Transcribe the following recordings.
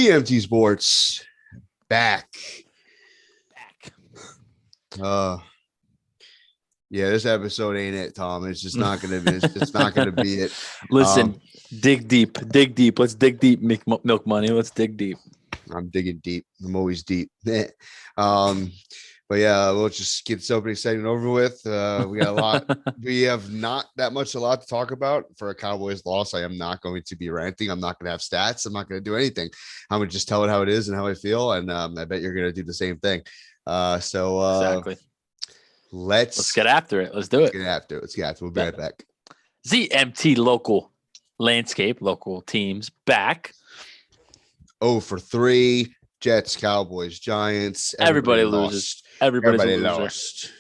ZMT Sports back. Uh, yeah, this episode ain't it, Tom. It's just not gonna be. It's not gonna be it. Listen, dig deep. Let's dig deep, milk money. Let's dig deep. I'm digging deep. I'm always deep. But yeah, we'll just get this opening segment over with. We got a lot. We have not that much a lot to talk about for a Cowboys loss. I am not going to be ranting. I'm not going to have stats. I'm not going to do anything. I'm going to just tell it how it is and how I feel. And I bet you're going to do the same thing. Exactly. Let's get after it. Let's do it. Get after it. Let's get after it. We'll be right back. ZMT local landscape, local teams back. 0-for-3. Jets, Cowboys, Giants. Everybody loses. Everybody lost.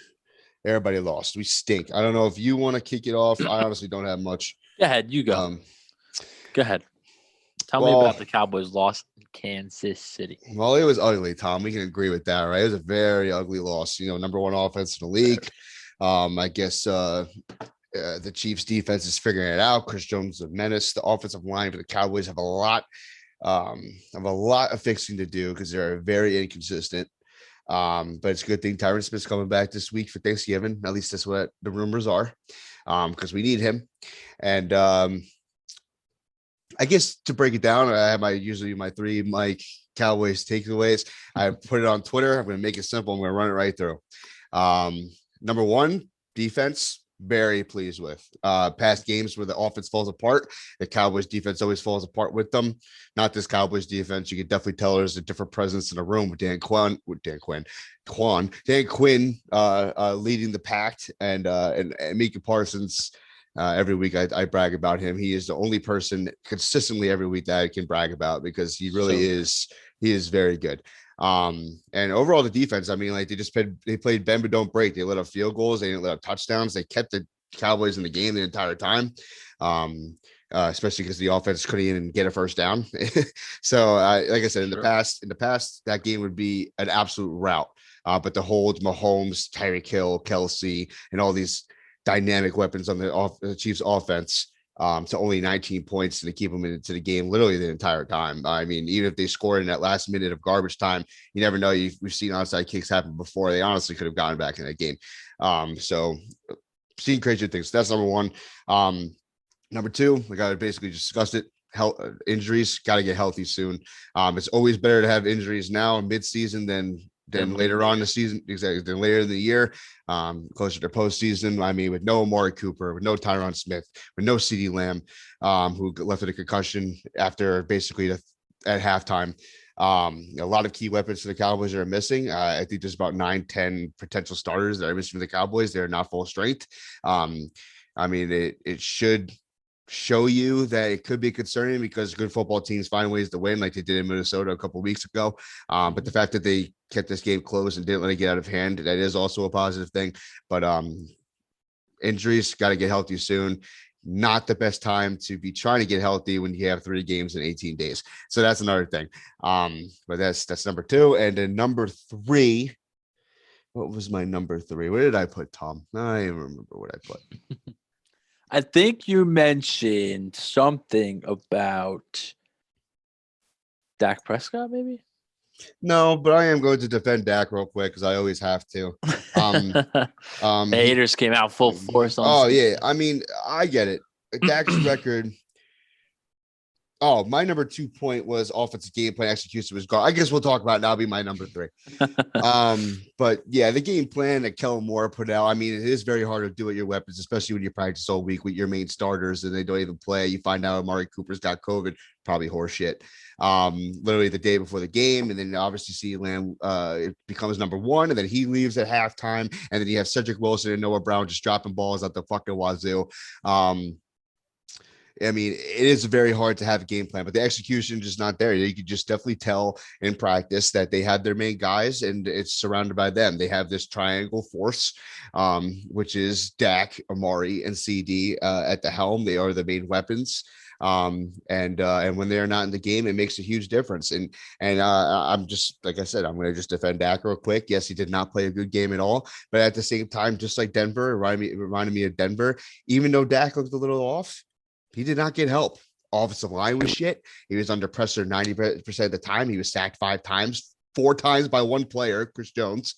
Everybody lost. We stink. I don't know if you want to kick it off. I honestly don't have much. Go ahead. You go. Go ahead. Tell me about the Cowboys loss in Kansas City. Well, it was ugly, Tom. We can agree with that, right? It was a very ugly loss. Number one offense in the league. I guess the Chiefs defense is figuring it out. Chris Jones is a menace. The offensive line for the Cowboys have a lot of fixing to do because they're very inconsistent. But it's a good thing Tyron Smith's coming back this week for Thanksgiving. At least that's what the rumors are, because we need him. And I guess to break it down, I have usually my three Mike Cowboys takeaways. I put it on Twitter. I'm going to make it simple. I'm going to run it right through. Number one, defense. Very pleased with past games where the offense falls apart. The Cowboys defense always falls apart with them. Not this Cowboys defense. You can definitely tell there's a different presence in the room with Dan Quinn leading the pack and Micah Parsons. Every week I brag about him. He is the only person consistently every week that I can brag about because he really is. He is very good. And overall the defense, I mean, like they played bend but don't break. They let up field goals, they didn't let up touchdowns. They kept the Cowboys in the game the entire time. Especially because the offense couldn't even get a first down. So like I said, in the past, that game would be an absolute rout. But the hold Mahomes, Tyreek Hill, Kelsey, and all these dynamic weapons on the Chiefs offense to only 19 points and to keep them into the game literally the entire time. I mean, even if they scored in that last minute of garbage time, you never know. We've seen onside kicks happen before. They honestly could have gotten back in that game. So seeing crazy things. That's number one. Number two, like I basically just discussed it. Injuries, got to get healthy soon. It's always better to have injuries now mid-season than later on in the season, exactly, than later in the year, closer to postseason. I mean, with no Amari Cooper, with no Tyron Smith, with no CeeDee Lamb, who left with a concussion after basically at halftime. A lot of key weapons for the Cowboys are missing. I think there's about 9-10 potential starters that are missing for the Cowboys. They're not full strength. I mean, it should show you that it could be concerning because good football teams find ways to win like they did in Minnesota a couple of weeks ago. But the fact that they kept this game close and didn't let it get out of hand, that is also a positive thing. But injuries, got to get healthy soon. Not the best time to be trying to get healthy when you have 3 games in 18 days. So that's another thing. But that's number two. And then number three, what was my number three? Where did I put, Tom? I don't even remember what I put. I think you mentioned something about Dak Prescott, maybe? No, but I am going to defend Dak real quick because I always have to. The haters came out full force. Yeah. I mean, I get it. Dak's record. Oh, my number 2 point was offensive game plan execution was gone. I guess we'll talk about it. That'll be my number 3. But yeah, the game plan that Kellen Moore put out. I mean, it is very hard to do with your weapons, especially when you practice all week with your main starters and they don't even play. You find out Amari Cooper's got COVID, probably horseshit. Literally the day before the game, and then obviously CeeDee Lamb it becomes number 1, and then he leaves at halftime, and then you have Cedric Wilson and Noah Brown just dropping balls at the fucking wazoo. I mean, it is very hard to have a game plan, but the execution just not there. You could just definitely tell in practice that they have their main guys and it's surrounded by them. They have this triangle force, which is Dak, Amari, and CD at the helm. They are the main weapons. And when they're not in the game, it makes a huge difference. And I'm just, like I said, I'm going to just defend Dak real quick. Yes, he did not play a good game at all, but at the same time, just like Denver, reminded me of Denver, even though Dak looked a little off, he did not get help. offensive line was shit. He was under pressure 90% of the time. He was sacked 5 times, 4 times by one player, Chris Jones.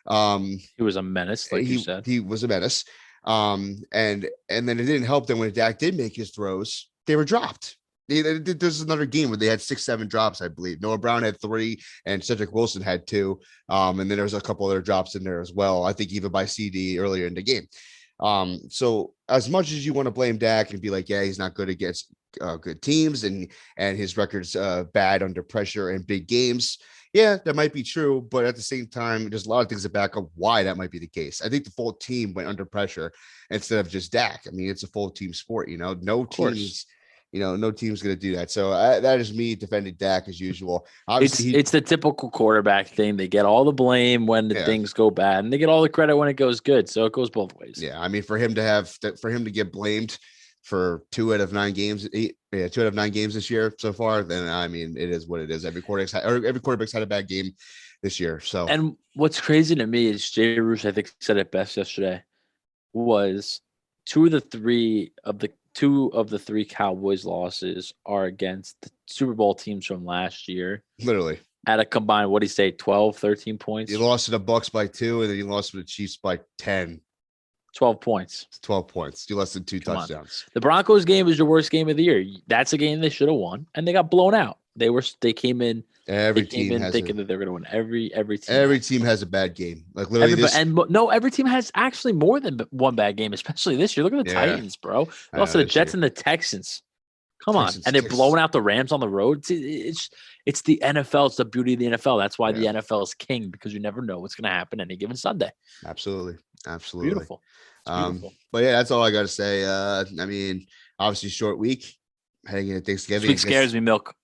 He was a menace, like you said. He was a menace. And then it didn't help that when Dak did make his throws, they were dropped. There's another game where they had 6-7 drops, I believe. Noah Brown had 3 and Cedric Wilson had 2. And then there was a couple other drops in there as well. I think even by CD earlier in the game. So as much as you want to blame Dak and be like, yeah, he's not good against good teams and his record's bad under pressure and big games. Yeah, that might be true. But at the same time, there's a lot of things that back up why that might be the case. I think the full team went under pressure instead of just Dak. I mean, it's a full team sport, no teams. No team's going to do that. So that is me defending Dak as usual. Obviously, it's the typical quarterback thing. They get all the blame when things go bad, and they get all the credit when it goes good. So it goes both ways. Yeah, I mean, for him to get blamed for 2 out of 9 games, 2 out of 9 games this year so far, then I mean, it is what it is. Every quarterback's had a bad game this year. So, and what's crazy to me is Jay Roosh, I think, said it best yesterday. Was 2 of the 3 Cowboys losses are against the Super Bowl teams from last year. Literally. At a combined, what do you say, 12, 13 points? You lost to the Bucs by 2, and then you lost to the Chiefs by 10. 12 points. 12 points. You less than 2 touchdowns. The Broncos game was your worst game of the year. That's a game they should have won, and they got blown out. They came in. Every team thinking that they're going to win. Every team. Every team has a bad game. Like literally, every team has actually more than one bad game, especially this year. Look at the Titans, bro. Also, the Jets and the Texans. Come on, and they're blowing out the Rams on the road. It's the NFL. It's the beauty of the NFL. That's why the NFL is king, because you never know what's going to happen any given Sunday. Absolutely. Beautiful. But yeah, that's all I got to say. I mean, obviously, short week heading into Thanksgiving. This week scares me, Milk.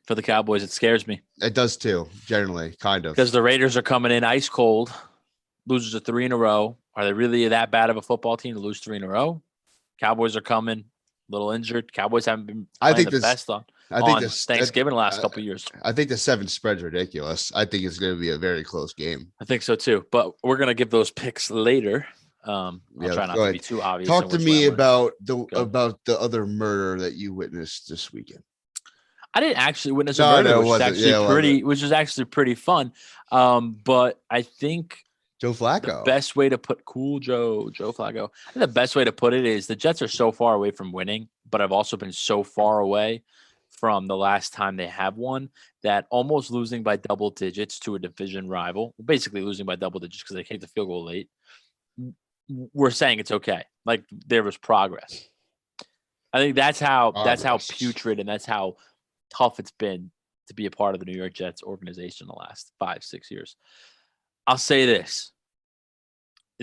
For the Cowboys, it scares me. It does too, generally, kind of. Because the Raiders are coming in ice cold, loses 3 in a row. Are they really that bad of a football team to lose 3 in a row? Cowboys are coming, a little injured. Cowboys haven't been playing the best on Thanksgiving the last couple of years. I think the 7 spread's ridiculous. I think it's going to be a very close game. I think so too. But we're going to give those picks later. I'll try not to be too obvious. Talk to me about the other murder that you witnessed this weekend. I didn't actually witness a murder, which was actually pretty fun. But I think Joe Flacco. The best way to put Joe Flacco. I think the best way to put it is the Jets are so far away from winning, but I've also been so far away from the last time they have won that almost losing by double digits to a division rival, basically losing by double digits because they kicked the field goal late. We're saying it's okay. Like there was progress. I think that's how putrid and that's how tough it's been to be a part of the New York Jets organization the last 5-6 years. I'll say this.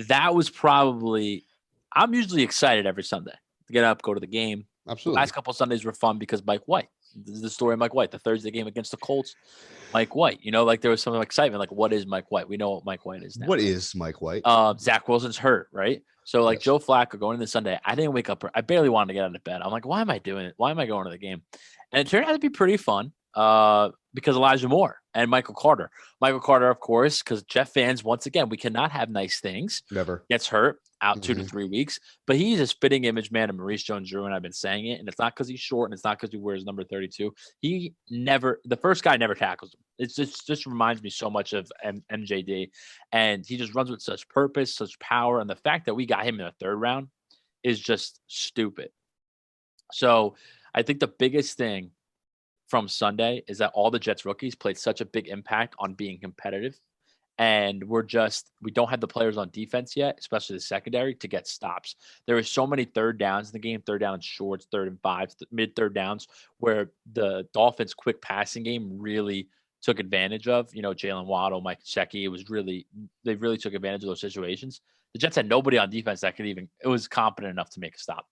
That was probably – I'm usually excited every Sunday to get up, go to the game. Absolutely. The last couple of Sundays were fun because Mike White. This is the story of Mike White. The Thursday game against the Colts, Mike White. There was some excitement. Like, what is Mike White? We know what Mike White is now. What is Mike White? Zach Wilson's hurt, right? So, yes. Joe Flacco going into Sunday, I didn't wake up. I barely wanted to get out of bed. I'm like, why am I doing it? Why am I going to the game? And it turned out to be pretty fun because Elijah Moore and Michael Carter. Michael Carter, of course, because Jet fans, once again, we cannot have nice things. Never. Gets hurt out 2 to 3 weeks. But he's a spitting image man of Maurice Jones-Drew, and I've been saying it. And it's not because he's short, and it's not because he wears number 32. The first guy never tackles him. It just reminds me so much of MJD. And he just runs with such purpose, such power. And the fact that we got him in the 3rd round is just stupid. So I think the biggest thing from Sunday is that all the Jets rookies played such a big impact on being competitive. And we don't have the players on defense yet, especially the secondary, to get stops. There were so many 3rd downs in the game, 3rd down shorts, 3rd and 5, mid-3rd downs, where the Dolphins' quick passing game really took advantage of. Jalen Waddle, Mike Gesicki, they really took advantage of those situations. The Jets had nobody on defense that was competent enough to make a stop.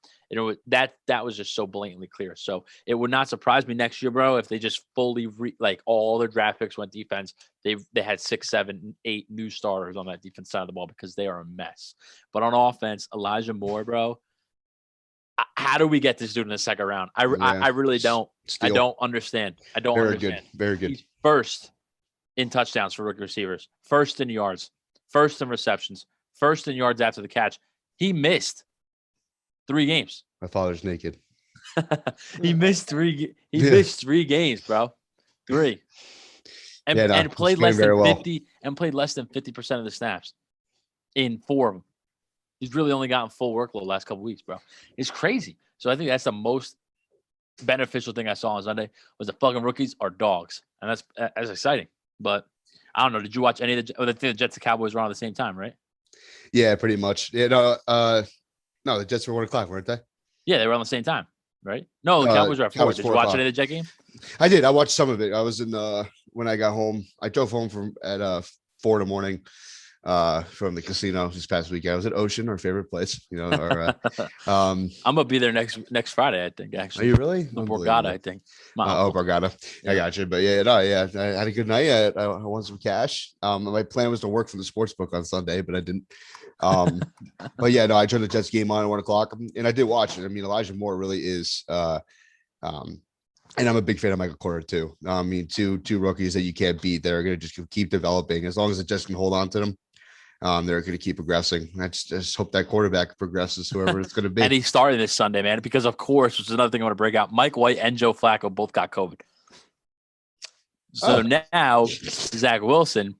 That was just so blatantly clear. So it would not surprise me next year, bro, if they just fully all their draft picks went defense. They had 6, 7, 8 new starters on that defense side of the ball because they are a mess. But on offense, Elijah Moore, bro, how do we get this dude in the 2nd round? I really don't. I don't understand. Very good. Very good. He's first in touchdowns for rookie receivers, 1st in yards, 1st in receptions, 1st in yards after the catch. He missed 3 games. My father's naked. He missed 3. He Yeah. missed 3 games, bro. 3. And played less than 50 and played less than 50% of the snaps in 4 of them. He's really only gotten full workload the last couple weeks, bro. It's crazy. So I think that's the most beneficial thing I saw on Sunday was the fucking rookies are dogs, and that's exciting. But I don't know. Did you watch any of the Jets and Cowboys were on at the same time, right? Yeah, pretty much. Yeah, no, the Jets were 1:00, weren't they? Yeah, they were on the same time, right? No, the Cowboys were at 4. Did you watch any of the Jet game? I did. I watched some of it. I was in when I got home. I drove home from at 4 a.m. From the casino this past weekend. I was at Ocean, our favorite place. I'm gonna be there next Friday, I think. Actually, are you really? Borgata, I think. Borgata. Yeah. I got you. But I had a good night. I won some cash. My plan was to work from the sports book on Sunday, but I didn't. But yeah, no, I turned the Jets game on at 1:00, and I did watch it. I mean, Elijah Moore really is. And I'm a big fan of Michael Carter too. I mean, two rookies that you can't beat. They're going to just keep developing as long as the Jets can hold on to them. They're going to keep progressing. I just hope that quarterback progresses, whoever it's going to be. And he started this Sunday, man, because of course, which is another thing I want to break out. Mike White and Joe Flacco both got COVID. So now Zach Wilson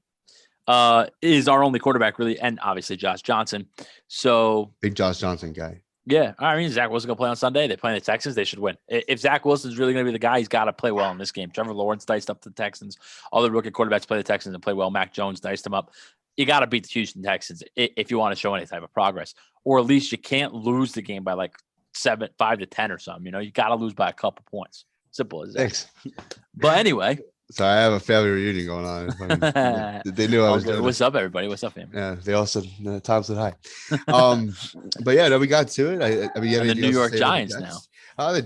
is our only quarterback, really, and obviously Josh Johnson. So big Josh Johnson guy. Yeah, I mean, Zach Wilson going to play on Sunday. They play the Texans. They should win. If Zach Wilson's really going to be the guy, he's got to play well in this game. Trevor Lawrence diced up the Texans. Other rookie quarterbacks play the Texans and play well. Mac Jones diced them up. You got to beat the Houston Texans if you want to show any type of progress. Or at least you can't lose the game by like 5 to 10 or something. You got to lose by a couple points. Simple as that. Thanks. But anyway. So I have a family reunion going on. They knew I was doing What's up, everybody? What's up, family? Yeah, they all said Tom said hi. But yeah, no, we got to it. I mean, the New York Giants now. Oh, the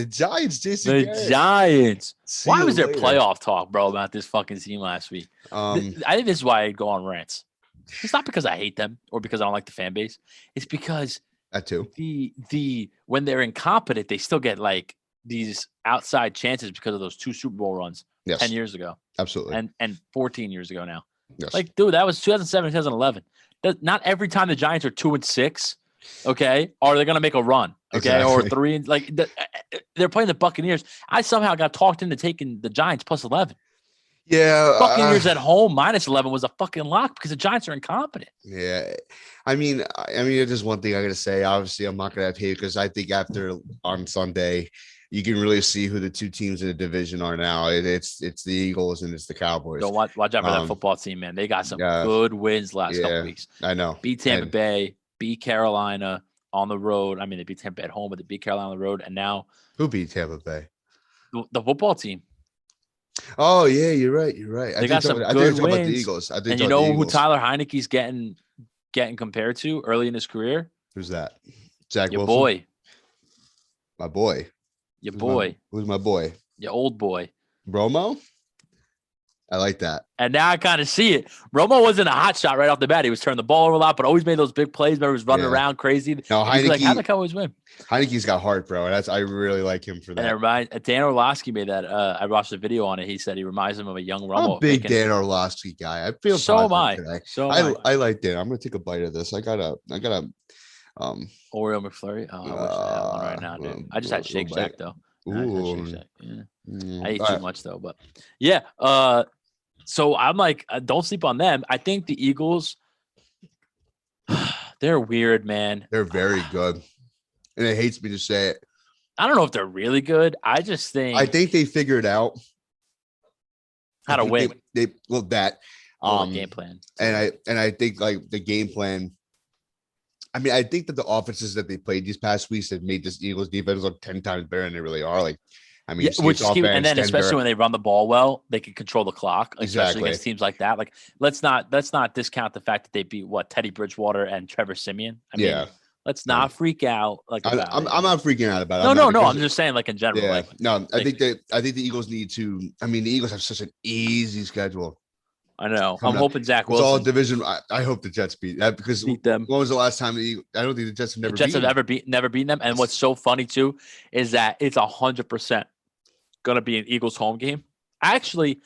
Giants, Jason. The Giants. Why was there playoff talk, bro, about this fucking team last week? I think this is why I go on rants. It's not because I hate them or because I don't like the fan base. It's because that too. The when they're incompetent, they still get like these outside chances because of those 2 Super Bowl runs. Yes. 10 years ago. Absolutely. And 14 years ago now. Yes. Like, dude, that was 2007, 2011. Not every time the Giants are 2-6, okay, are they going to make a run, okay, exactly. or 3. Like, they're playing the Buccaneers. I somehow got talked into taking the Giants plus 11. Yeah. Buccaneers at home minus 11 was a fucking lock because the Giants are incompetent. Yeah. I mean, it's just one thing I got to say. Obviously, I'm not going to have hate because I think after on Sunday – you can really see who the 2 teams in the division are now. It's the Eagles and it's the Cowboys. So watch out for that football team, man. They got some good wins last couple weeks. I know. Beat Tampa Bay, beat Carolina on the road. I mean, they beat Tampa Bay at home, but they beat Carolina on the road. And now who beat Tampa Bay? The football team. Oh yeah, you're right. They got some good wins. About the Eagles. And you know who Tyler Heineke's getting compared to early in his career? Who's that? Zach Your Wilson? boy. My boy. Your boy. Who's my boy? Your old boy. Romo? I like that. And now I kind of see it. Romo wasn't a hot shot right off the bat. He was turning the ball over a lot, but always made those big plays. Remember, he was running around crazy. No, Heineke, like, how the Cowboys win? Heineke's got heart, bro. I really like him for that. And Dan Orlovsky made that. I watched a video on it. He said he reminds him of a young Romo. I'm a big Dan Orlovsky guy. I feel so am I. Today. I like Dan. I'm gonna take a bite of this. I got a Oreo McFlurry. Oh, I wish I had one right now, dude. I just had Shake Shack though. Ooh. I ate too much though, but yeah. So I'm like, don't sleep on them. I think the Eagles, they're weird, man. They're very good, and it hates me to say it. I don't know if they're really good. I think they figured out how to win. They that game plan, and I think like the game plan. I mean, I think that the offenses that they played these past weeks have made this Eagles defense look 10 times better than they really are. Like, I mean, and then especially when they run the ball well, they can control the clock, especially exactly. against teams like that. Like, let's not discount the fact that they beat Teddy Bridgewater and Trevor Siemian. I mean, let's not freak out. Like, I'm not freaking out about it. No. I'm just saying, like in general. Yeah, I think the Eagles need to. I mean, the Eagles have such an easy schedule. I know. I'm hoping Zach Wilson. It's all division. I hope the Jets beat that because beat them. When was the last time I don't think the Jets have never. Never beaten them. And what's so funny too is that it's 100% going to be an Eagles home game. Actually,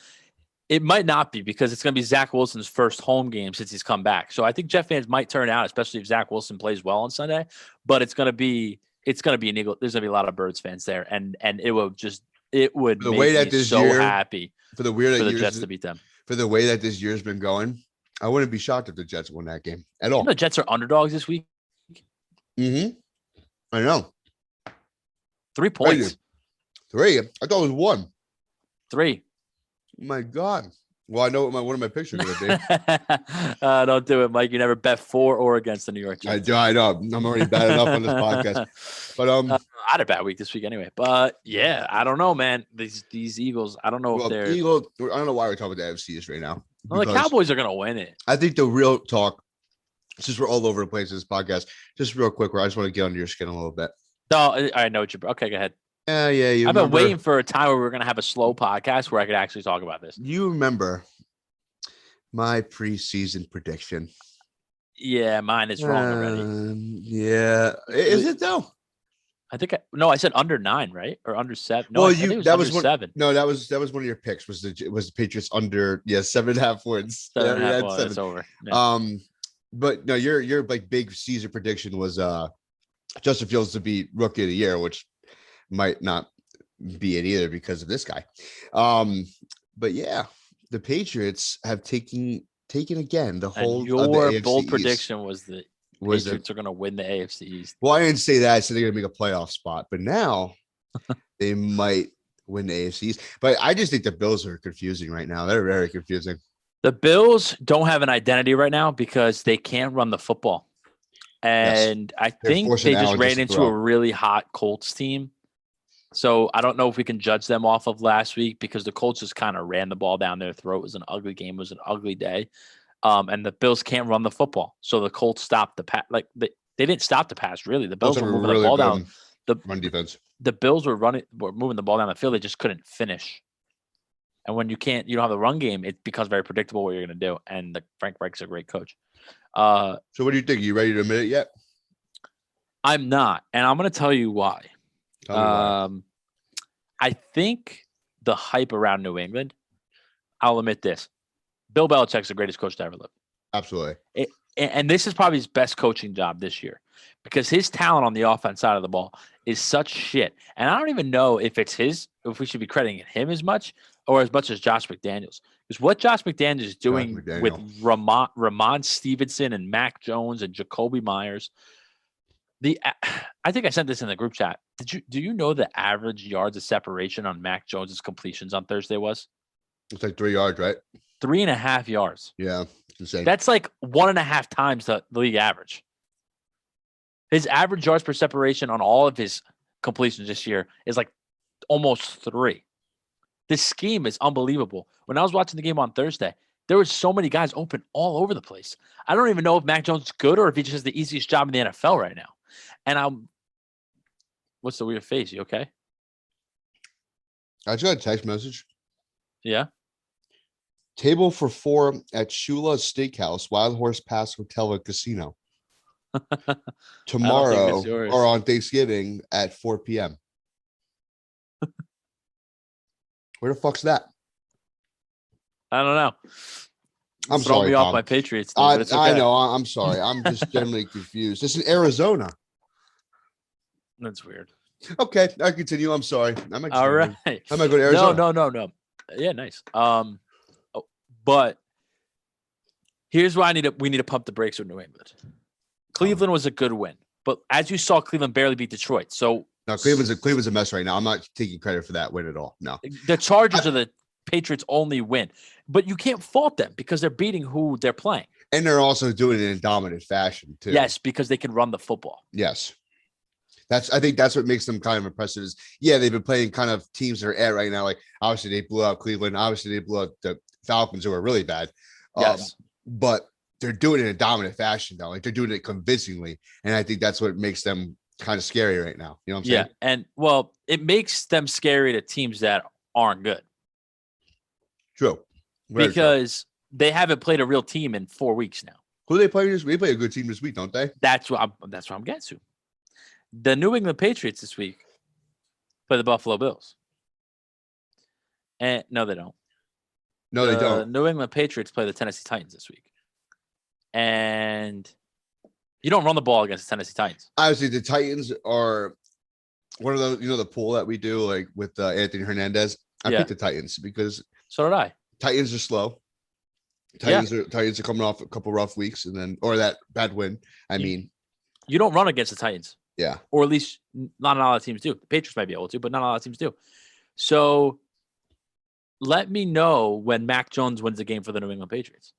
it might not be because it's going to be Zach Wilson's first home game since he's come back. So I think Jet fans might turn out, especially if Zach Wilson plays well on Sunday. But it's going to be it's gonna be an Eagle. There's gonna be a lot of Birds fans there, and it would the make way that me this so year, happy for the Jets to beat them. For the way that this year's been going, I wouldn't be shocked if the Jets won that game at all. You know, the Jets are underdogs this week. Mm-hmm. I know. 3 points. 3. I thought it was 1. 3. Oh my God. Well, I know what one of my pictures is going to be. Don't do it, Mike. You never bet for or against the New York Jets. I know. I'm already bad enough on this podcast. But I had a bad week this week anyway. But yeah, I don't know, man. These Eagles, I don't know if they're Eagles. I don't know why we're talking about the AFCs right now. Well, the Cowboys are gonna win it. I think the real talk, since we're all over the place in this podcast, just real quick, where I just want to get under your skin a little bit. No, I know what you're. Okay, go ahead. Yeah. I've been waiting for a time where we're gonna have a slow podcast where I could actually talk about this. You remember my preseason prediction? Yeah, mine is wrong already. Yeah, is it though? I think I said under 9, right? Or under 7. No, well, I think it was that under was 7. No, that was one of your picks. Was the Patriots under 7.5 wins? 7.5 wins. It's over. Yeah. But no, your like big Caesar prediction was Justin Fields to be Rookie of the Year, which might not be it either because of this guy. But yeah, the Patriots have taken again the whole. And your bold prediction was that Patriots are going to win the AFC East. Well, I didn't say that. I said they're going to make a playoff spot, but now they might win the AFC East. But I just think the Bills are confusing right now. They're very confusing. The Bills don't have an identity right now because they can't run the football. And I think they just ran into a really hot Colts team. So I don't know if we can judge them off of last week because the Colts just kind of ran the ball down their throat. It was an ugly game. It was an ugly day. And the Bills can't run the football. So the Colts stopped the pass. Like they didn't stop the pass, really. The Bills were moving the ball down. The run defense. The Bills were moving the ball down the field. They just couldn't finish. And when you don't have the run game, it becomes very predictable what you're going to do. And Frank Reich's a great coach. So what do you think? Are you ready to admit it yet? I'm not. And I'm going to tell you why. I think the hype around New England, I'll admit this. Bill Belichick's the greatest coach to ever live. Absolutely. And this is probably his best coaching job this year because his talent on the offense side of the ball is such shit. And I don't even know if we should be crediting him as much as Josh McDaniels. Because what Josh McDaniels is doing with Ramon Stevenson and Mac Jones and Jacoby Myers. I think I sent this in the group chat. Do you know the average yards of separation on Mac Jones's completions on Thursday was? It's like 3 yards, right? 3.5 yards. Yeah, it's insane. That's like 1.5 times the league average. His average yards per separation on all of his completions this year is like almost 3. This scheme is unbelievable. When I was watching the game on Thursday, there were so many guys open all over the place. I don't even know if Mac Jones is good or if he just has the easiest job in the NFL right now. And what's the weird face? You okay? I just got a text message. Yeah. Table for 4 at Shula's Steakhouse, Wild Horse Pass Hotel and Casino. Tomorrow or on Thanksgiving at 4 p.m. Where the fuck's that? I don't know. I'm sorry, Throw me Tom. off my Patriots. I know. I'm sorry. I'm just generally confused. It's in Arizona. That's weird. Okay, I continue. I'm sorry. All right. I might go to Arizona. No. Yeah, nice. But here's why we need to pump the brakes with New England. Cleveland was a good win, but as you saw, Cleveland barely beat Detroit. So no, Cleveland's a mess right now. I'm not taking credit for that win at all. No, the Chargers are the Patriots' only win, but you can't fault them because they're beating who they're playing, and they're also doing it in dominant fashion too. Yes, because they can run the football. Yes. I think that's what makes them kind of impressive is, they've been playing kind of teams that are at right now. Like, obviously, they blew out Cleveland. Obviously, they blew out the Falcons, who are really bad. Yes. But they're doing it in a dominant fashion, though. Like, they're doing it convincingly. And I think that's what makes them kind of scary right now. You know what I'm saying? Yeah. And, well, it makes them scary to teams that aren't good. True. Because they haven't played a real team in 4 weeks now. Who they play this week? They play a good team this week, don't they? That's what I'm getting to. The New England Patriots this week play the Buffalo Bills. And no, they don't. No, they don't. The New England Patriots play the Tennessee Titans this week. And You don't run the ball against the Tennessee Titans. Obviously, the Titans are one of those, the pool that we do like with Anthony Hernandez. I picked the Titans because so did I. Titans are slow. Titans are coming off a couple rough weeks or that bad win. You don't run against the Titans. Yeah. Or at least not a lot of teams do. The Patriots might be able to, but not a lot of teams do. So let me know when Mac Jones wins a game for the New England Patriots.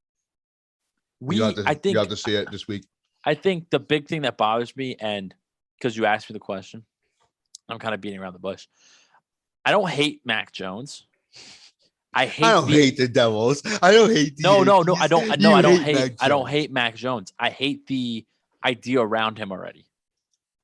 You have to see it this week. I think the big thing that bothers me, and because you asked me the question, I'm kind of beating around the bush. I don't hate Mac Jones. I don't hate the Devils. I don't hate the No, I don't hate Mac Jones. I hate the idea around him already.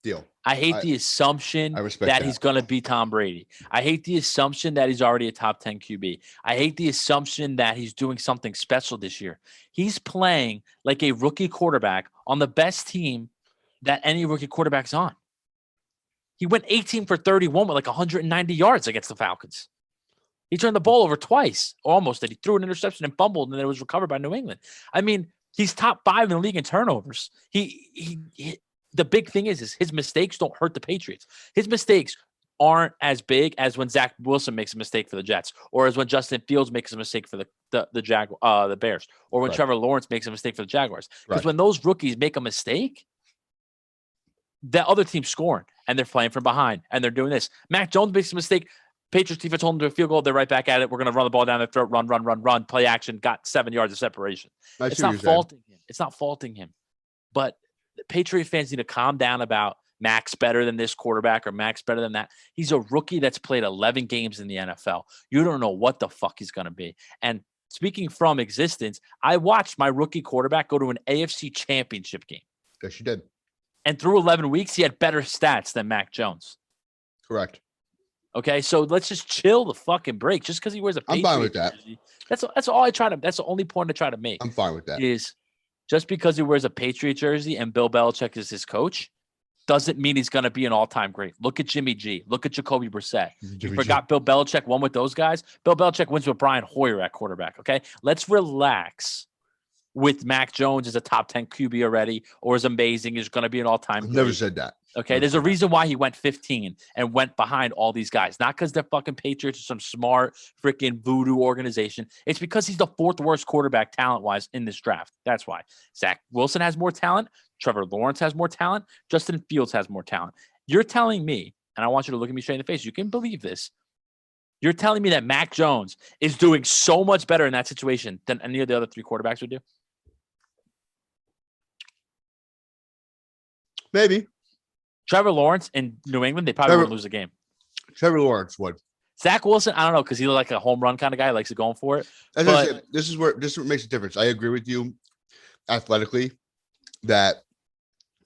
Deal. I hate the assumption that he's going to be Tom Brady. I hate the assumption that he's already a top 10 QB. I hate the assumption that he's doing something special this year. He's playing like a rookie quarterback on the best team that any rookie quarterback's on. He went 18 for 31 with like 190 yards against the Falcons. He turned the ball over twice, almost. He threw an interception and fumbled, and then it was recovered by New England. I mean, he's top 5 in the league in turnovers. The big thing is his mistakes don't hurt the Patriots. His mistakes aren't as big as when Zach Wilson makes a mistake for the Jets, or as when Justin Fields makes a mistake for the Bears, or when Trevor Lawrence makes a mistake for the Jaguars. Because when those rookies make a mistake, the other team's scoring, and they're playing from behind, and they're doing this. Mac Jones makes a mistake. Patriots defense hold them to a field goal. They're right back at it. We're going to run the ball down their throat, run, play action, got 7 yards of separation. It's not faulting him. It's not faulting him. But Patriot fans need to calm down about Mac's better than this quarterback or Mac's better than that. He's a rookie that's played 11 games in the NFL. You don't know what the fuck he's going to be. And speaking from existence, I watched my rookie quarterback go to an AFC championship game. Yes, you did. And through 11 weeks, he had better stats than Mac Jones. Correct. Okay, so let's just chill the fucking break. Just because he wears a Patriot I'm fine with that. jersey, that's all I try to. That's the only point I try to make. I'm fine with that. Is just because he wears a Patriot jersey and Bill Belichick is his coach, doesn't mean he's going to be an all-time great. Look at Jimmy G. Look at Jacoby Brissett. You forgot Bill Belichick won with those guys? Bill Belichick wins with Brian Hoyer at quarterback, okay? Let's relax with Mac Jones as a top 10 QB already, or is amazing, is going to be an all-time great. Never said that. Okay, there's a reason why he went 15 and went behind all these guys. Not because they're fucking Patriots or some smart freaking voodoo organization. It's because he's the 4th worst quarterback talent-wise in this draft. That's why. Zach Wilson has more talent. Trevor Lawrence has more talent. Justin Fields has more talent. You're telling me, and I want you to look at me straight in the face, you can believe this. You're telling me that Mac Jones is doing so much better in that situation than any of the other 3 quarterbacks would do? Maybe. Trevor Lawrence in New England, they probably wouldn't lose a game. Trevor Lawrence would. Zach Wilson, I don't know, because he's like a home run kind of guy, likes to going for it. This is what makes a difference. I agree with you athletically that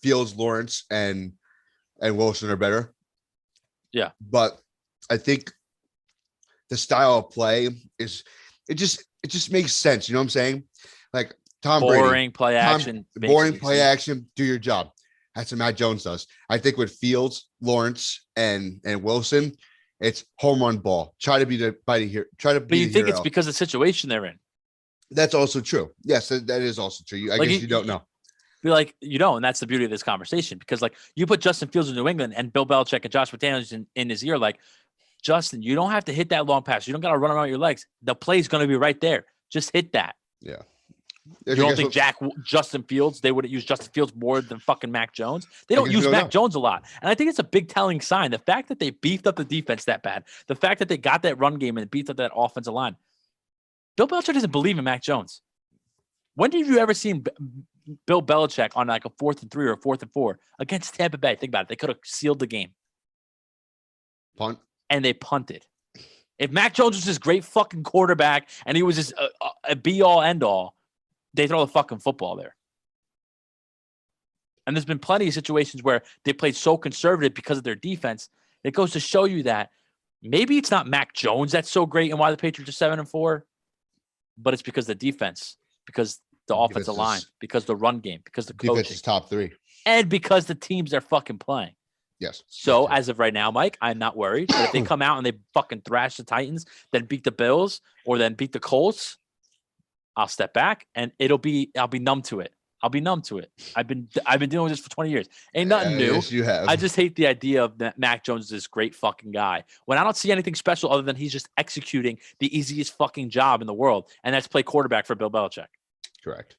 Fields, Lawrence, and Wilson are better. Yeah. But I think the style of play is it just makes sense. You know what I'm saying? Like Tom Brady. Boring play action. Boring play action. Do your job. That's what Matt Jones does. I think with Fields, Lawrence, and Wilson, it's home run ball. Try to be the hero. But you think it's because of the situation they're in? That's also true. Yes, that is also true. I guess you don't know. You don't, and that's the beauty of this conversation. Because you put Justin Fields in New England and Bill Belichick and Josh McDaniels in his ear, Justin, you don't have to hit that long pass. You don't got to run around your legs. The play's going to be right there. Just hit that. Yeah. You don't think Justin Fields, they would use Justin Fields more than fucking Mac Jones? They don't use Mac Jones a lot. And I think it's a big telling sign. The fact that they beefed up the defense that bad, the fact that they got that run game and beefed up that offensive line. Bill Belichick doesn't believe in Mac Jones. When did you ever see Bill Belichick on a 4th and 3 or a 4th and 4 against Tampa Bay? Think about it. They could have sealed the game. Punt. And they punted. If Mac Jones was this great fucking quarterback and he was just a be-all, end-all, they throw the fucking football there. And there's been plenty of situations where they played so conservative because of their defense. It goes to show you that maybe it's not Mac Jones that's so great and why the Patriots are 7-4, but it's because the defense, because the offensive line, because the run game, because the coaching. Defense is top 3. And because the teams they're fucking playing. Yes. So as of right now, Mike, I'm not worried. But if they come out and they fucking thrash the Titans, then beat the Bills, or then beat the Colts, I'll step back and I'll be numb to it. I'll be numb to it. I've been dealing with this for 20 years. Ain't nothing new. Yes, you have. I just hate the idea of that Mac Jones is this great fucking guy when I don't see anything special other than he's just executing the easiest fucking job in the world, and that's play quarterback for Bill Belichick. Correct.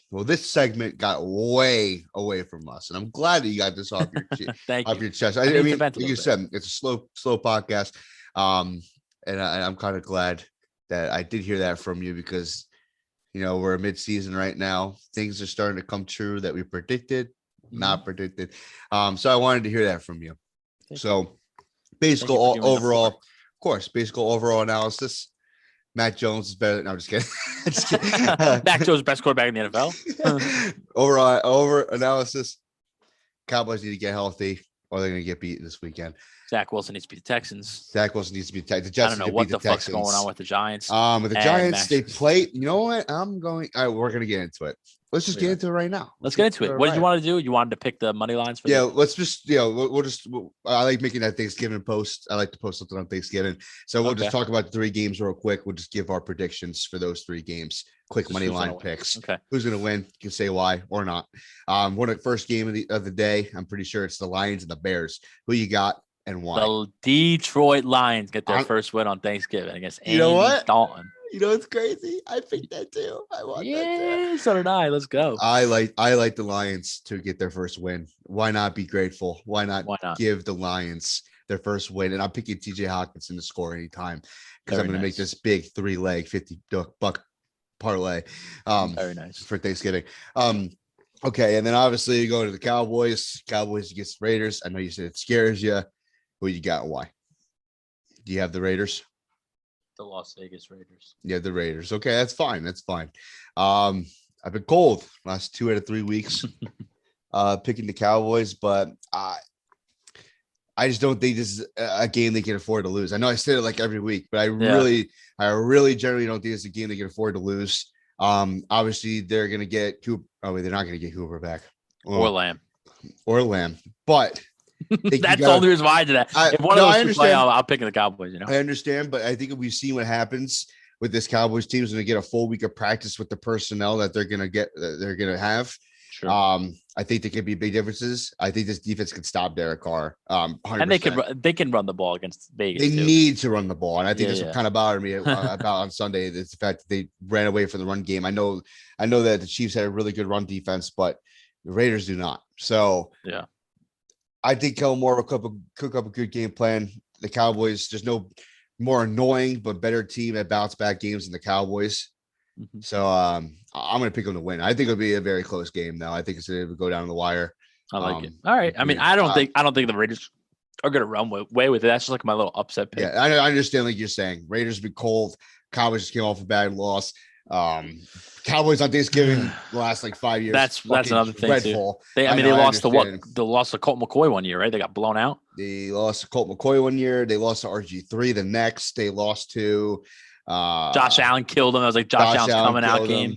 Well, this segment got way away from us, and I'm glad that you got this off your your chest. I mean, like you said, it's a slow podcast. And I'm kind of glad that I did hear that from you because, we're mid-season right now. Things are starting to come true that we predicted, not predicted. So I wanted to hear that from you. So basic overall, of course, basic overall analysis. Mac Jones is better. No, I'm just kidding. Mac Jones, best quarterback in the NFL. Over analysis. Cowboys need to get healthy, or they're going to get beat this weekend. Zach Wilson needs to beat the Texans. The Jets. I don't know what the fuck's going on with the Giants. With the Giants, they play. You know what? All right, we're going to get into it. Let's just get into it right now. Let's get into it. What did you want to do? You wanted to pick the money lines for let's just we'll just I like making that Thanksgiving post. I like to post something on Thanksgiving. So we'll just talk about the 3 games real quick. We'll just give our predictions for those 3 games. Quick money line picks. Okay. Who's gonna win? You can say why or not. One of the first game of the day. I'm pretty sure it's the Lions and the Bears. Who you got and why? The Detroit Lions get their first win on Thanksgiving against Andy Dalton. It's crazy. I think that too. I want that too. So did I. Let's go. I like the Lions to get their first win. Why not be grateful? Why not give the Lions their first win? And I'm picking TJ Hawkinson to score anytime because I'm going to make this big 3-leg $50 parlay. Very nice for Thanksgiving. Okay, and then obviously you go to the Cowboys. Cowboys against Raiders. I know you said it scares you. Who you got and why? Do you have the Raiders? The Las Vegas Raiders. Yeah, the Raiders. Okay, that's fine. I've been cold last 2 out of 3 weeks picking the Cowboys, but I just don't think this is a game they can afford to lose. I know I said it like every week, but I really generally don't think it's a game they can afford to lose. Obviously they're going to get Cooper. Oh, wait, they're not going to get Cooper back. Or Lamb. But that's the only reason why I did that. If one of those play, I'll pick the Cowboys. I understand, but I think if we've seen what happens with this Cowboys team, is going to get a full week of practice with the personnel that they're going to have. Sure. I think there could be big differences. I think this defense could stop Derek Carr. 100%. And they can run the ball against Vegas. They need to run the ball, and I think that's what kind of bothered me about on Sunday. Is the fact that they ran away from the run game. I know that the Chiefs had a really good run defense, but the Raiders do not. So I think Kellen Moore will cook up a good game plan. The Cowboys, there's no more annoying but better team at bounce back games than the Cowboys. Mm-hmm. So I'm going to pick them to win. I think it'll be a very close game, though. I think it's going to go down the wire. I like it. All right. I mean, I don't think the Raiders are going to run away with it. That's just like my little upset pick. Yeah, I understand. Like you're saying, Raiders be cold. Cowboys just came off a bad loss. Cowboys on Thanksgiving the last 5 years. That's another thing too. They lost to what? They lost to Colt McCoy one year, right? They got blown out. They lost to Colt McCoy one year. They lost to RG3 the next. They lost to Josh Allen killed them. I was like, Josh Allen's coming out game.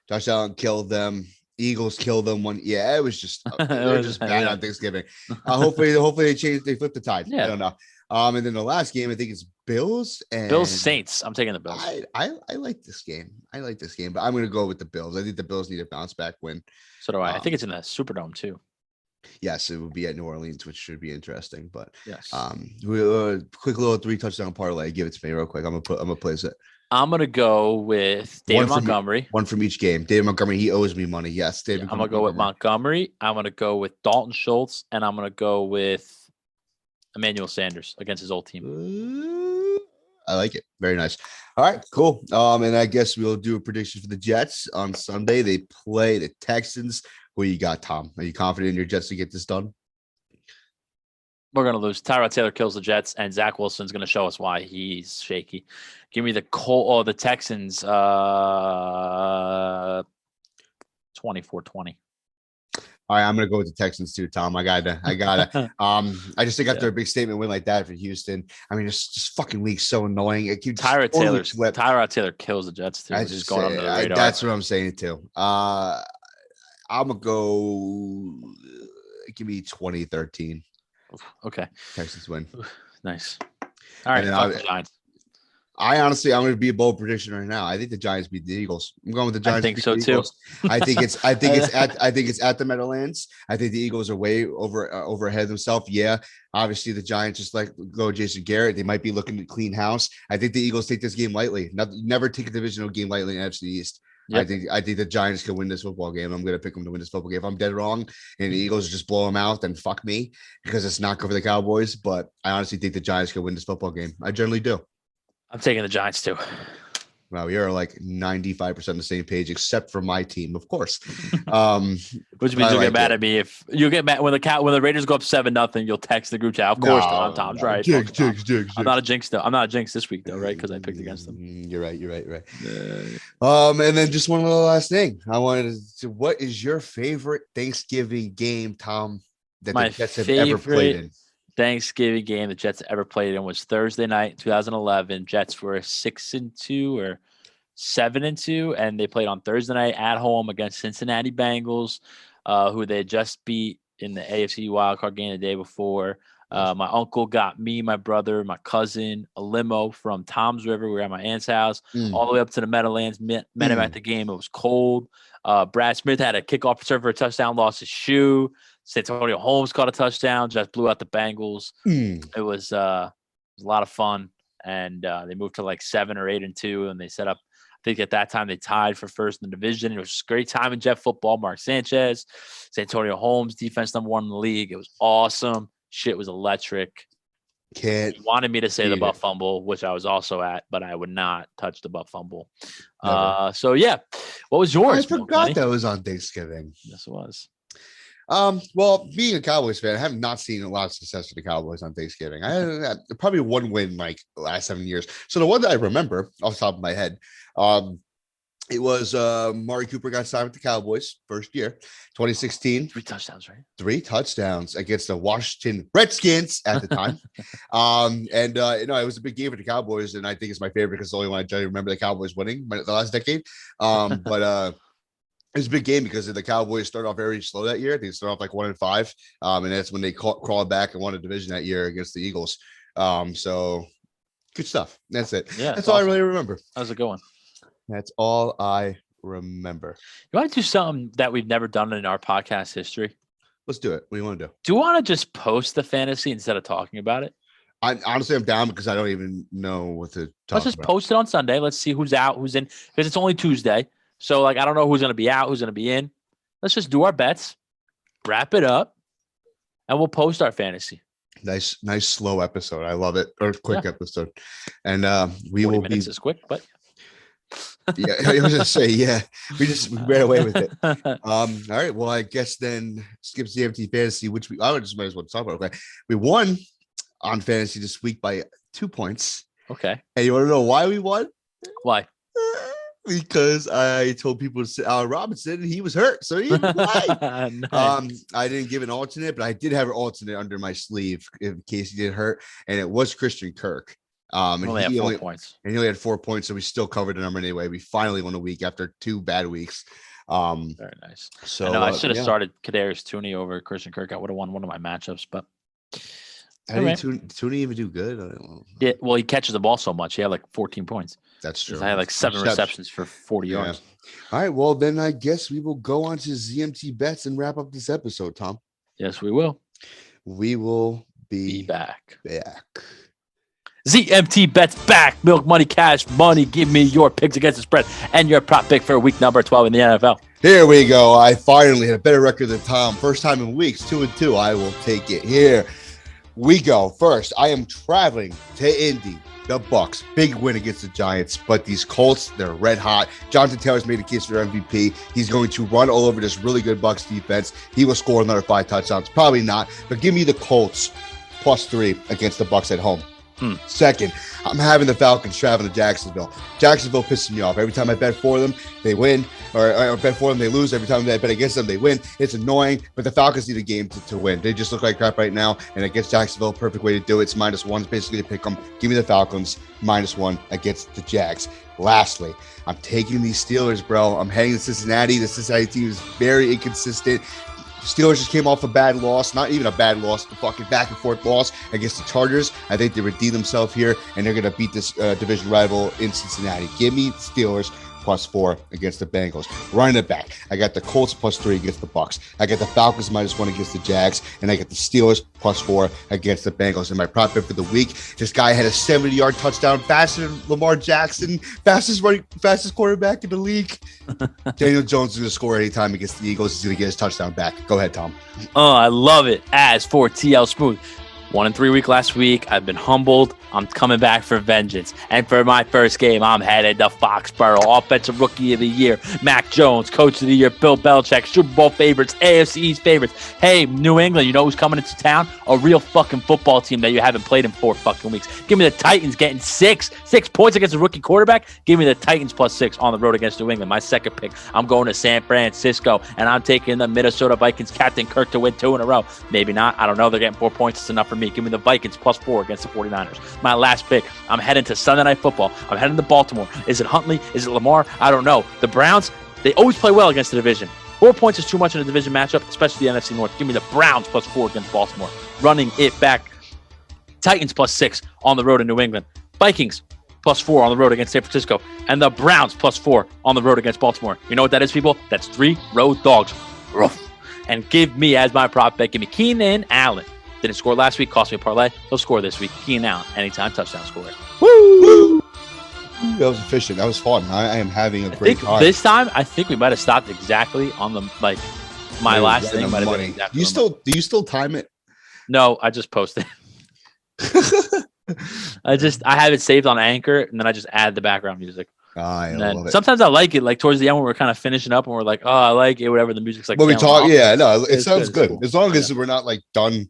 Josh Allen killed them. Eagles killed them one. Yeah, it was just they're just bad on Thanksgiving. Hopefully they flip the tide. Yeah. I don't know. And then the last game, I think it's Bills and Bills Saints. I'm taking the Bills. I like this game. But I'm going to go with the Bills. I think the Bills need a bounce back win. So do I. I think it's in the Superdome too. Yes, it would be at New Orleans, which should be interesting. But yes, quick little 3 touchdown parlay. Give it to me real quick. I'm gonna place it. I'm gonna go with David Montgomery. One from each game. David Montgomery. He owes me money. Yes, David. I'm gonna go with Montgomery. I'm gonna go with Dalton Schultz, and I'm gonna go with Emmanuel Sanders against his old team. I like it. Very nice. All right, cool. And I guess we'll do a prediction for the Jets on Sunday. They play the Texans. Who you got, Tom? Are you confident in your Jets to get this done? We're going to lose. Tyrod Taylor kills the Jets, and Zach Wilson's going to show us why he's shaky. Give me the Texans 24-20. All right, I'm going to go with the Texans too, Tom. I got to. I just think after a big statement win like that for Houston, I mean, this fucking league's so annoying. It keeps Tyrod Taylor kills the Jets too. Just going under the radar. That's what I'm saying too. I'm going to go give me 20-13. Okay. Texans win. Nice. All right. I'm going to be a bold prediction right now. I think the Giants beat the Eagles. I'm going with the Giants. I think so too. I think it's at the Meadowlands. I think the Eagles are way over ahead of themselves. Yeah, obviously the Giants just like go Jason Garrett. They might be looking to clean house. I think the Eagles take this game lightly. Never take a divisional game lightly in NFC East. Yep. I think the Giants can win this football game. I'm going to pick them to win this football game. If I'm dead wrong and the Eagles just blow them out, then fuck me, because it's not good for the Cowboys. But I honestly think the Giants can win this football game. I generally do. I'm taking the Giants too. Wow, we are like 95% on the same page, except for my team, of course. Which means you'll get mad at me if you get mad when the Raiders go up 7-0. You'll text the group chat. Of course, Tom's right. Jinx. I'm not a jinx though. I'm not a jinx this week though, right? Because I picked against them. You're right. And then just one little last thing. I wanted to. What is your favorite Thanksgiving game, Tom? That the Jets have ever played in? Thanksgiving game the Jets ever played in was Thursday night, 2011. Jets were 6-2 or 7-2, and they played on Thursday night at home against Cincinnati Bengals, who they had just beat in the AFC wildcard game the day before. My uncle got me, my brother, my cousin, a limo from Tom's River. We were at my aunt's house, all the way up to the Meadowlands. Met him at the game. It was cold. Brad Smith had a kickoff return for a touchdown, lost his shoe. Santonio Holmes caught a touchdown, just blew out the Bengals. It was a lot of fun, and they moved to like 7 or 8-2, and they set up. I think at that time they tied for first in the division. It was a great time in Jet football. Mark Sanchez, Santonio Holmes, defense #1 in the league. It was awesome. Shit was electric. He wanted me to say the butt fumble, which I was also at, but I would not touch the butt fumble. So yeah, what was yours? I forgot that was on Thanksgiving. Yes, it was. Well, being a Cowboys fan, I have not seen a lot of success for the Cowboys on Thanksgiving. I had probably one win like the last 7 years. So the one that I remember off the top of my head, it was Mari Cooper got signed with the Cowboys first year, 2016. 3 touchdowns, right? 3 touchdowns against the Washington Redskins at the time. It was a big game for the Cowboys, and I think it's my favorite because it's the only one I remember the Cowboys winning the last decade. It was a big game because the Cowboys started off very slow that year. They started off like 1-5, and that's when they crawled back and won a division that year against the Eagles. So good stuff. That's it. Yeah, that's all awesome. I really remember. How's it going? That's all I remember. You want to do something that we've never done in our podcast history? Let's do it. What do you want to do? Do you want to just post the fantasy instead of talking about it? I'm down because I don't even know what to talk Let's just post it on Sunday. Let's see who's out, who's in, because it's only Tuesday. So, I don't know who's going to be out, who's going to be in. Let's just do our bets, wrap it up, and we'll post our fantasy. Nice, slow episode. I love it. Or quick episode. And we will be. 40 minutes is quick, but. Yeah, I was going to say, we ran away with it. All right. Well, I guess then skip ZMT Fantasy, which I would just might as well talk about. Okay. We won on fantasy this week by 2 points. Okay. And you want to know why we won? Why? Because I told people to sit Allen Robinson and he was hurt, so he didn't play. Nice. I didn't give an alternate, but I did have an alternate under my sleeve in case he did hurt, and it was Christian Kirk. And only had 4 points. And he only had 4 points, so we still covered the number anyway. We finally won a week after 2 bad weeks. Very nice. So I should have started Kadarius Toney over Christian Kirk. I would have won one of my matchups, but how did Toney even do good? Yeah, well, he catches the ball so much. He had like 14 points. That's true. I had like 7 receptions for 40 yards. All right. Well, then I guess we will go on to ZMT Bets and wrap up this episode, Tom. Yes, we will. We will be back. ZMT Bets back. Milk money, cash money. Give me your picks against the spread and your prop pick for week number 12 in the NFL. Here we go. I finally had a better record than Tom. First time in weeks, 2-2. I will take it. Here we go. First, I am traveling to Indy. The Bucs, big win against the Giants, but these Colts, they're red hot. Jonathan Taylor's made a case for MVP. He's going to run all over this really good Bucs defense. He will score another 5 touchdowns. Probably not, but give me the Colts +3 against the Bucs at home. Second, I'm having the Falcons traveling to Jacksonville. Jacksonville pisses me off. Every time I bet for them, they win. Or bet for them, they lose. Every time I bet against them, they win. It's annoying, but the Falcons need a game to win. They just look like crap right now, and against Jacksonville, perfect way to do it. It's -1. It's basically to pick them. Give me the Falcons, -1 against the Jags. Lastly, I'm taking these Steelers, bro. I'm heading to Cincinnati. The Cincinnati team is very inconsistent. Steelers just came off a bad loss, not even a bad loss, a fucking back and forth loss against the Chargers. I think they redeem themselves here, and they're going to beat this division rival in Cincinnati. Give me Steelers +4 against the Bengals. Running it back, I got the Colts +3 against the Bucks. I got the Falcons -1 against the Jags, and I got the Steelers +4 against the Bengals. And my prop bet for the week, this guy had a 70-yard touchdown, faster than Lamar Jackson, fastest quarterback in the league. Daniel Jones is going to score anytime against the Eagles. He's going to get his touchdown back. Go ahead, Tom. Oh, I love it. As for TL Smooth, 1-3 week last week. I've been humbled. I'm coming back for vengeance. And for my first game, I'm headed to Foxborough. Offensive Rookie of the Year, Mac Jones. Coach of the Year, Bill Belichick. Super Bowl favorites, AFC East favorites. Hey, New England, you know who's coming into town? A real fucking football team that you haven't played in 4 fucking weeks. Give me the Titans getting 6 points against a rookie quarterback. Give me the Titans +6 on the road against New England. My second pick, I'm going to San Francisco, and I'm taking the Minnesota Vikings captain Kirk to win 2 in a row. Maybe not. I don't know. They're getting 4 points. It's enough for me. Give me the Vikings +4 against the 49ers. My last pick, I'm heading to Sunday Night Football. I'm heading to Baltimore. Is it Huntley? Is it Lamar? I don't know. The Browns, they always play well against the division. 4 points is too much in a division matchup, especially the NFC North. Give me the Browns +4 against Baltimore. Running it back. Titans +6 on the road in New England. Vikings +4 on the road against San Francisco. And the Browns +4 on the road against Baltimore. You know what that is, people? That's 3 road dogs. Ruff. And give me, as my prop bet, give me Keenan Allen. Didn't score last week, cost me a parlay. He'll score this week. Keenan Allen, anytime touchdown scorer. Woo! That was efficient. That was fun. I am having a great time. This time, I think we might have stopped exactly on the my last thing might have been exactly. Do you still time it? No, I just posted. I have it saved on Anchor, and then I just add the background music. I love it. Sometimes I like it, like towards the end when we're kind of finishing up and we're like, oh, I like it, whatever. The music's like. When we talk, off. yeah, no, it sounds good. Cool. As long as we're not like done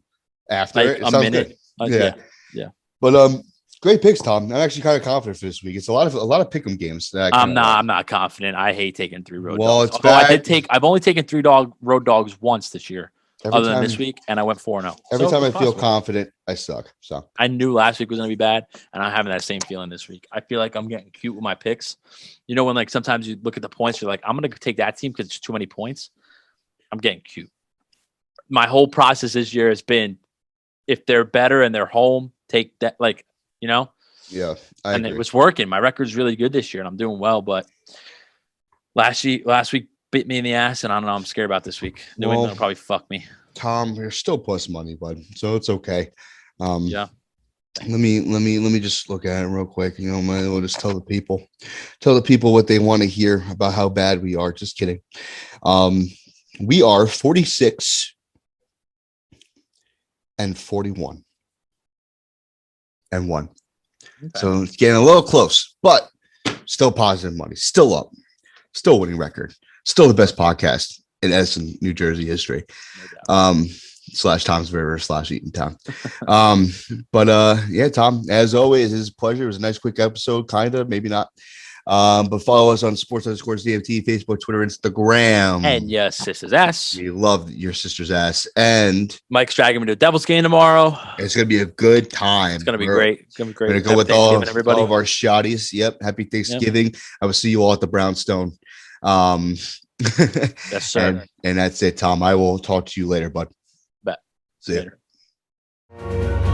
after like it. It a sounds minute. good. Yeah. But great picks, Tom. I'm actually kind of confident for this week. It's a lot of pick'em games. I'm not confident. I hate taking 3 road dogs. Well, it's bad. I've only taken 3 road dogs once this year. Other than this week, and I went 4-0. Every time I feel confident, I suck. So I knew last week was going to be bad, and I'm having that same feeling this week. I feel like I'm getting cute with my picks. You know, when like sometimes you look at the points, you're like, I'm going to take that team because it's too many points. I'm getting cute. My whole process this year has been, if they're better and they're home, take that. Like, you know. Yeah, and it was working. My record's really good this year, and I'm doing well. But last week bit me in the ass, and I don't know. I'm scared about this week. New England will probably fuck me. Tom, you're still plus money, bud. So it's okay. Yeah. Let me just look at it real quick. You know, we'll just tell the people what they want to hear about how bad we are. Just kidding. We are 46 and 41 and 1. Okay. So it's getting a little close, but still positive money, still up, still winning record. Still the best podcast in Edison, New Jersey history. No / Tom's River / Eatontown. But yeah, Tom, as always, it's a pleasure. It was a nice quick episode, kind of, maybe not. But follow us on sports_ZMT, Facebook, Twitter, Instagram. And your sister's ass. We love your sister's ass. And Mike's dragging me to a Devil's game tomorrow. It's going to be a good time. It's going to be great. It's going to be great. We're going to go with all of our shotties. Yep. Happy Thanksgiving. Yep. I will see you all at the Brownstone. Yes, sir. And that's it, Tom. I will talk to you later, bud. Bet. See you later.